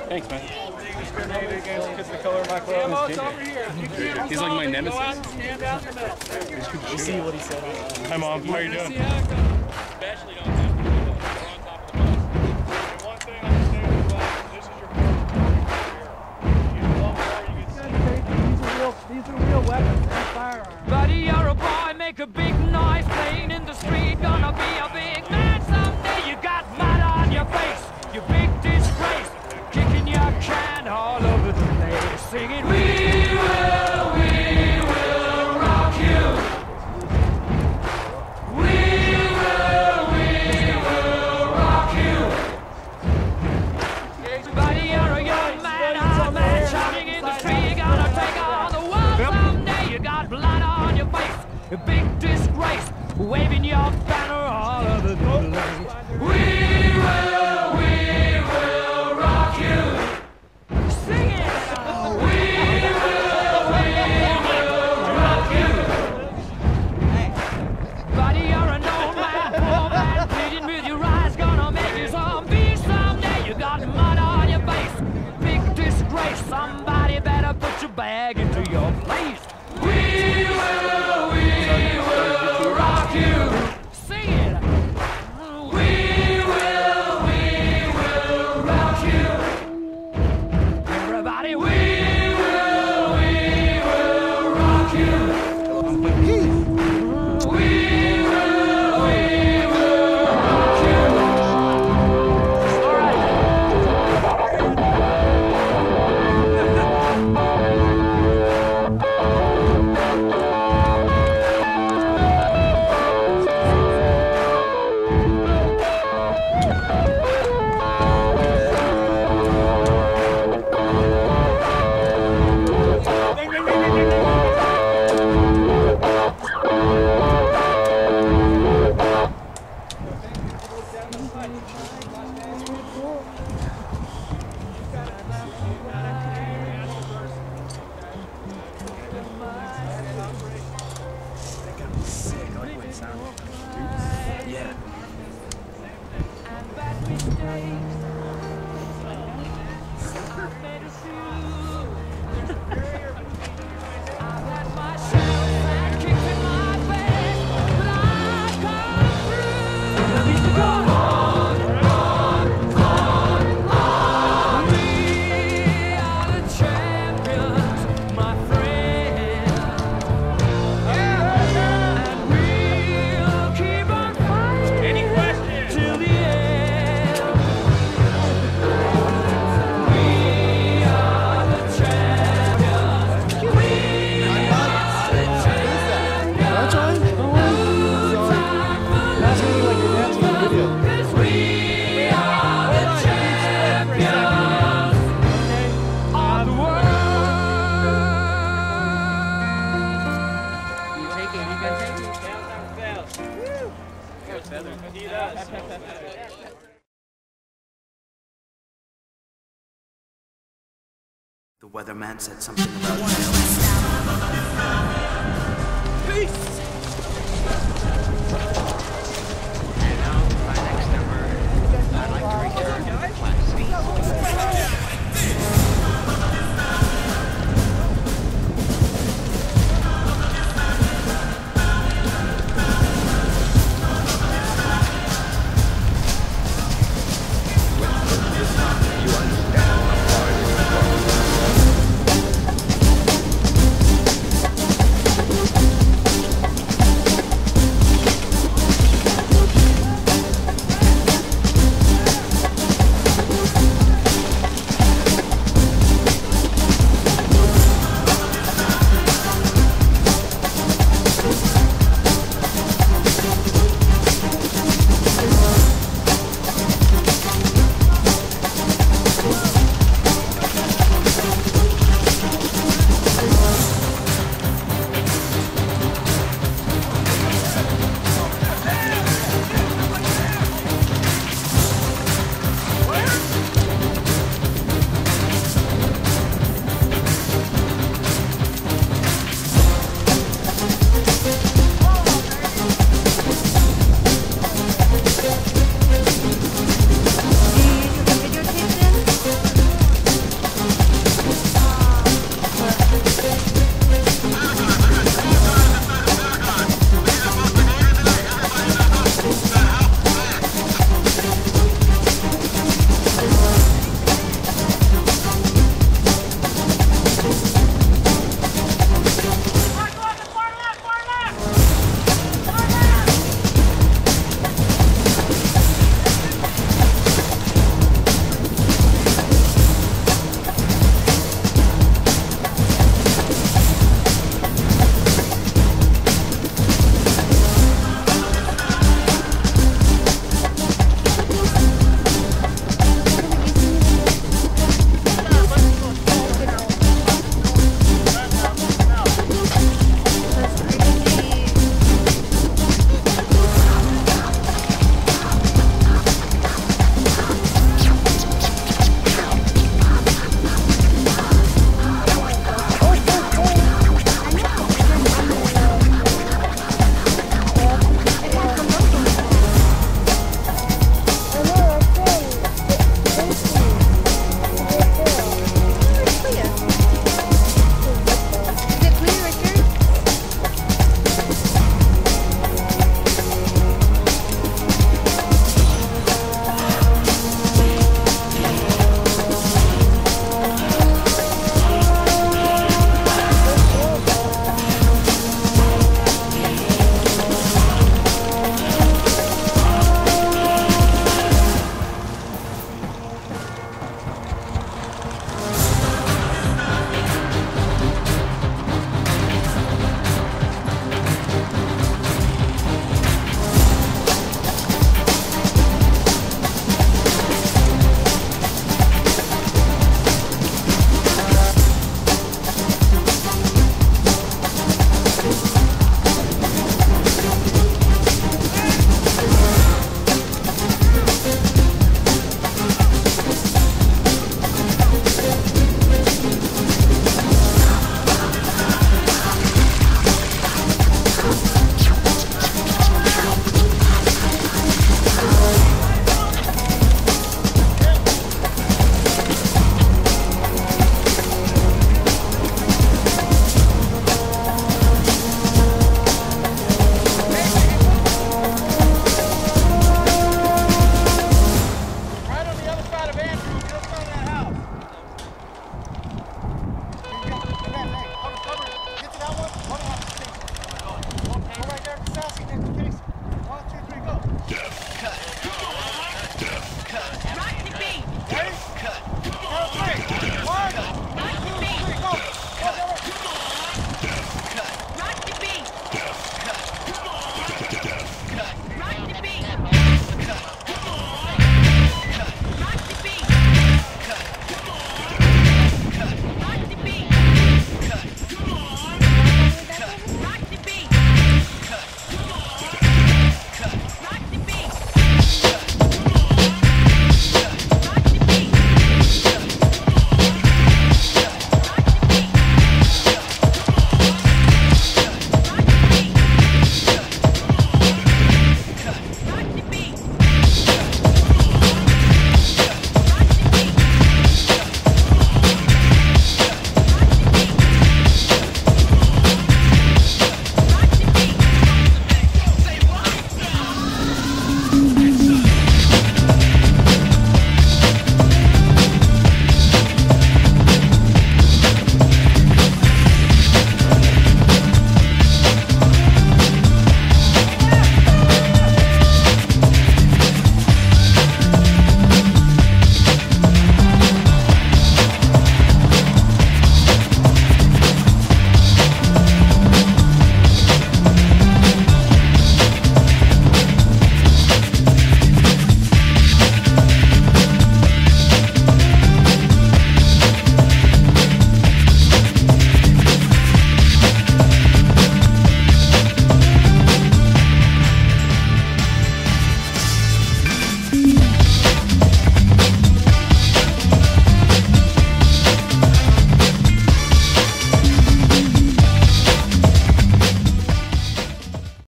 Thanks, man. Because the color of my clothes. He's like my nemesis. You see what he said. Hi, Mom. How are you doing? Especially don't have to do that. We're on top of the bus. And one thing I understand is this is your first These are real weapons and firearms. Buddy, you're a boy, make a big noise, playing in the street, gonna be a big man someday. You got mud on your face, you big disgrace, kicking your can all over the place, singing, we will rock you. We will rock you. Buddy, you're a young man, hard man, shouting in the street, you're gonna take on the world someday. You got blood on your face, a big disgrace, waving your banner all over the place. We will rock you. Sing it. We will rock you. Buddy, you're an old man, poor man, pleading with your eyes, gonna make you zombie someday. You got mud on your face, big disgrace. Somebody better put your bag into your place. We will rock you. Sing it. We will rock you. Everybody, we will rock you. We will rock you. All right. Yeah. Any questions? Till the end. We are the champions. We are the champions. That's really like your dad's new video. 'Cause we are the champions of the world. You take it. You can take it. He does. The weatherman said something about Peace.